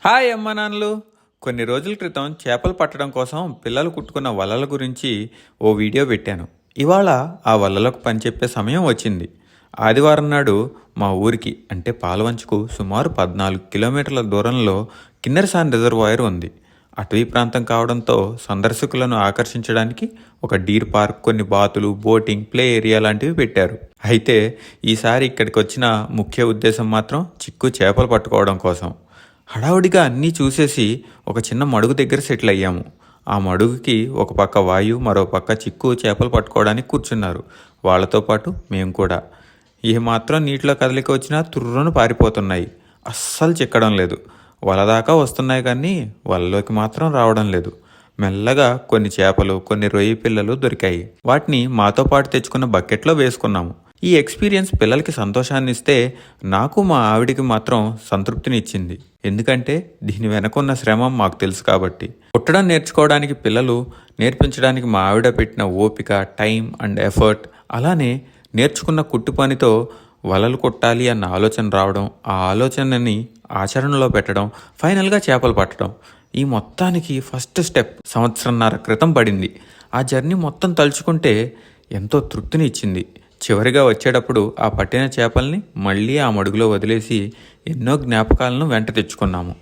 Hi అమ్మ నాన్నలు. కొన్ని రోజుల క్రితం చేపలు పట్టడం కోసం పిల్లలు కుట్టుకున్న వలల గురించి ఓ వీడియో పెట్టాను. ఇవాళ ఆ వలలకు పనిచెప్పే సమయం వచ్చింది. ఆదివారం నాడు మా ఊరికి అంటే పాలవంచుకు సుమారు 14 కిలోమీటర్ల దూరంలో కిన్నెరసాని రిజర్వాయర్ ఉంది. అటవీ ప్రాంతం కావడంతో సందర్శకులను ఆకర్షించడానికి ఒక డీర్ పార్క్, కొన్ని బాతులు, బోటింగ్, ప్లే ఏరియా లాంటివి పెట్టారు. అయితే ఈసారి ఇక్కడికి వచ్చిన ముఖ్య ఉద్దేశం మాత్రం చిక్కు చేపలు పట్టుకోవడం కోసం. హడావుడిగా అన్నీ చూసేసి ఒక చిన్న మడుగు దగ్గర సెటిల్ అయ్యాము. ఆ మడుగుకి ఒక పక్క వాయు, మరో పక్క చిక్కు చేపలు పట్టుకోవడానికి కూర్చున్నారు. వాళ్ళతో పాటు మేము కూడా. ఏమాత్రం నీటిలో కదలిక వచ్చినా తుర్రును పారిపోతున్నాయి. అస్సలు చిక్కడం లేదు. వల దాకా వస్తున్నాయి కానీ వలలోకి మాత్రం రావడం లేదు. మెల్లగా కొన్ని చేపలు, కొన్ని రొయ్యి పిల్లలు దొరికాయి. వాటిని మాతో పాటు తెచ్చుకున్న బకెట్లో వేసుకున్నాము. ఈ ఎక్స్పీరియన్స్ పిల్లలకి సంతోషాన్ని ఇస్తే నాకు, మా ఆవిడికి మాత్రం సంతృప్తిని ఇచ్చింది. ఎందుకంటే దీని వెనకున్న శ్రమ మాకు తెలుసు కాబట్టి. కుట్టడం నేర్చుకోవడానికి పిల్లలు, నేర్పించడానికి మా ఆవిడ పెట్టిన ఓపిక, టైం అండ్ ఎఫర్ట్, అలానే నేర్చుకున్న కుట్టు పనితో వలలు కుట్టాలి అన్న ఆలోచన రావడం, ఆ ఆలోచనని ఆచరణలో పెట్టడం, ఫైనల్గా చేపలు పట్టడం, ఈ మొత్తానికి ఫస్ట్ స్టెప్ సంవత్సరంన్నర క్రితం పడింది. ఆ జర్నీ మొత్తం తలుచుకుంటే ఎంతో తృప్తిని ఇచ్చింది. చివరిగా వచ్చేటప్పుడు ఆ పట్టిన చేపల్ని మళ్ళీ ఆ మడుగులో వదిలేసి ఎన్నో జ్ఞాపకాలను వెంట తెచ్చుకున్నాము.